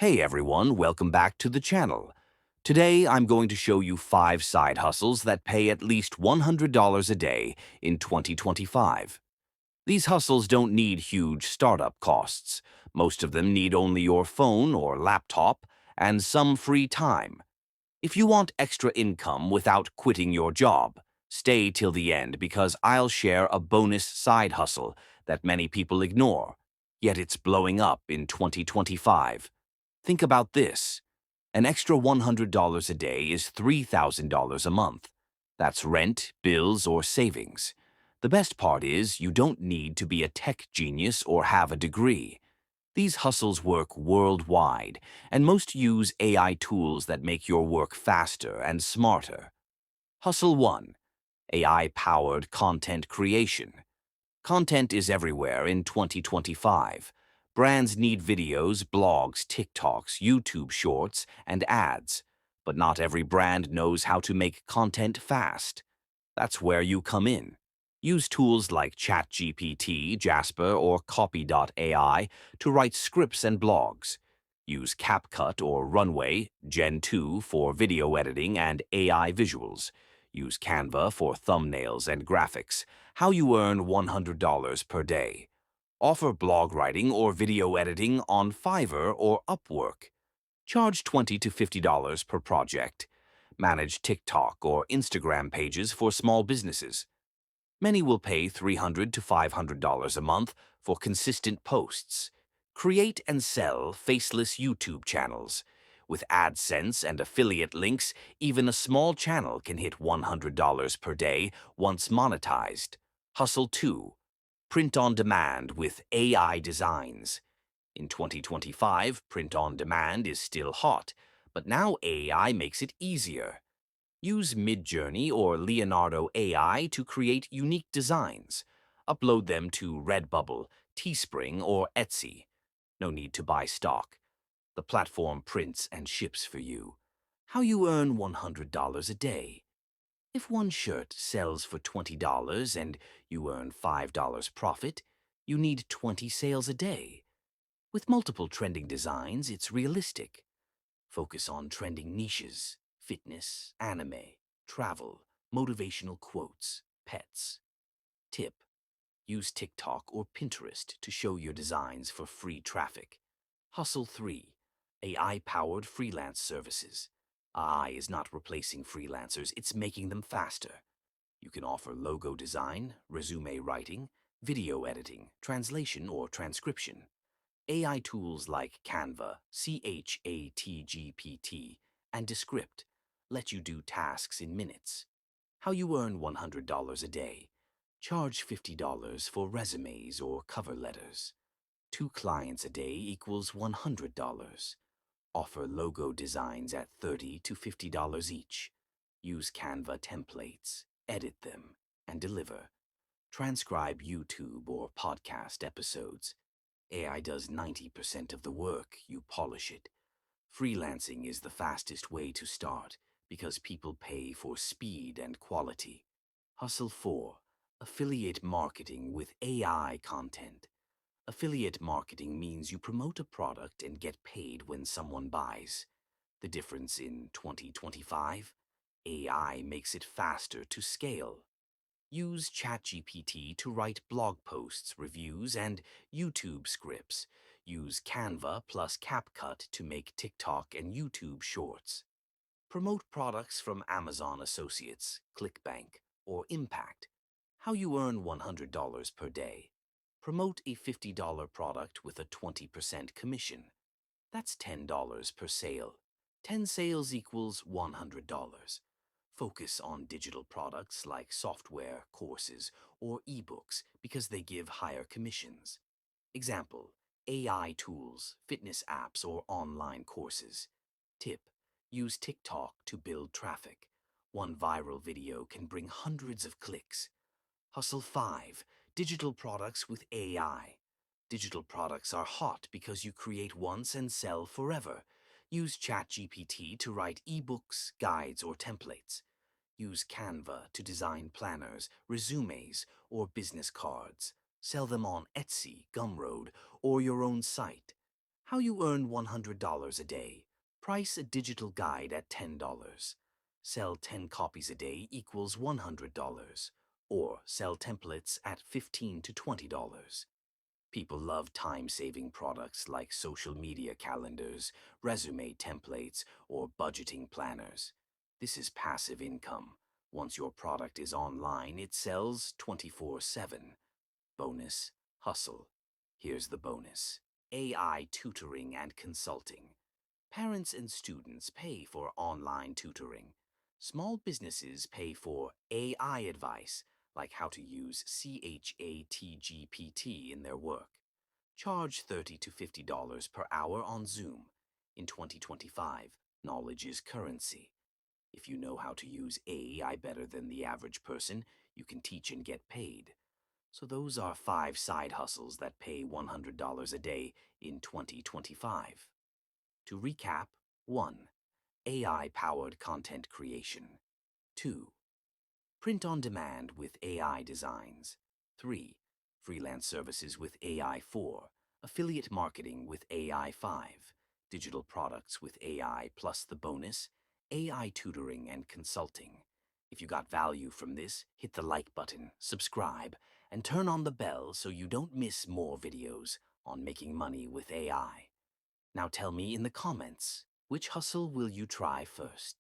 Hey everyone, welcome back to the channel. Today I'm going to show you 5 side hustles that pay at least $100 a day in 2025. These hustles don't need huge startup costs. Most of them need only your phone or laptop and some free time. If you want extra income without quitting your job, stay till the end because I'll share a bonus side hustle that many people ignore, yet it's blowing up in 2025. Think about this. An extra $100 a day is $3,000 a month. That's rent, bills, or savings. The best part is you don't need to be a tech genius or have a degree. These hustles work worldwide, and most use AI tools that make your work faster and smarter. Hustle 1. AI-powered content creation. Content is everywhere in 2025. Brands need videos, blogs, TikToks, YouTube Shorts, and ads. But not every brand knows how to make content fast. That's where you come in. Use tools like ChatGPT, Jasper, or Copy.ai to write scripts and blogs. Use CapCut or Runway, Gen 2 for video editing and AI visuals. Use Canva for thumbnails and graphics. How you earn $100 per day. Offer blog writing or video editing on Fiverr or Upwork. Charge $20 to $50 per project. Manage TikTok or Instagram pages for small businesses. Many will pay $300 to $500 a month for consistent posts. Create and sell faceless YouTube channels. With AdSense and affiliate links, even a small channel can hit $100 per day once monetized. Hustle 2. Print on demand with AI designs. In 2025, print on demand is still hot, but now AI makes it easier. Use Midjourney or Leonardo AI to create unique designs. Upload them to Redbubble, Teespring, or Etsy. No need to buy stock. The platform prints and ships for you. How you earn $100 a day. If one shirt sells for $20 and you earn $5 profit, you need 20 sales a day. With multiple trending designs, it's realistic. Focus on trending niches: fitness, anime, travel, motivational quotes, pets. Tip: use TikTok or Pinterest to show your designs for free traffic. Hustle 3. AI-powered freelance services. AI is not replacing freelancers, it's making them faster. You can offer logo design, resume writing, video editing, translation or transcription. AI tools like Canva, ChatGPT, and Descript let you do tasks in minutes. How you earn $100 a day. Charge $50 for resumes or cover letters. 2 clients a day equals $100. Offer logo designs at $30 to $50 each. Use Canva templates, edit them, and deliver. Transcribe YouTube or podcast episodes. AI does 90% of the work, you polish it. Freelancing is the fastest way to start because people pay for speed and quality. Hustle 4. Affiliate marketing with AI content. Affiliate marketing means you promote a product and get paid when someone buys. The difference in 2025? AI makes it faster to scale. Use ChatGPT to write blog posts, reviews, and YouTube scripts. Use Canva plus CapCut to make TikTok and YouTube shorts. Promote products from Amazon Associates, ClickBank, or Impact. How you earn $100 per day. Promote a $50 product with a 20% commission. That's $10 per sale. 10 sales equals $100. Focus on digital products like software, courses, or ebooks because they give higher commissions. Example: AI tools, fitness apps, or online courses. Tip: use TikTok to build traffic. One viral video can bring hundreds of clicks. Hustle 5. Digital products with AI. Digital products are hot because you create once and sell forever. Use ChatGPT to write ebooks, guides, or templates. Use Canva to design planners, resumes, or business cards. Sell them on Etsy, Gumroad, or your own site. How you earn $100 a day. Price a digital guide at $10. Sell 10 copies a day equals $100. Or sell templates at $15 to $20. People love time-saving products like social media calendars, resume templates, or budgeting planners. This is passive income. Once your product is online, it sells 24/7. Bonus, hustle. Here's the bonus. AI tutoring and consulting. Parents and students pay for online tutoring. Small businesses pay for AI advice, like how to use ChatGPT in their work. Charge $30 to $50 per hour on Zoom. In 2025, knowledge is currency. If you know how to use AI better than the average person, you can teach and get paid. So those are 5 side hustles that pay $100 a day in 2025. To recap, 1. AI-powered content creation. 2. Print on demand with AI designs. 3. Freelance services with AI 4. Affiliate marketing with AI 5. Digital products with AI plus the bonus, AI tutoring and consulting. If you got value from this, hit the like button, subscribe, and turn on the bell so you don't miss more videos on making money with AI. Now tell me in the comments, which hustle will you try first?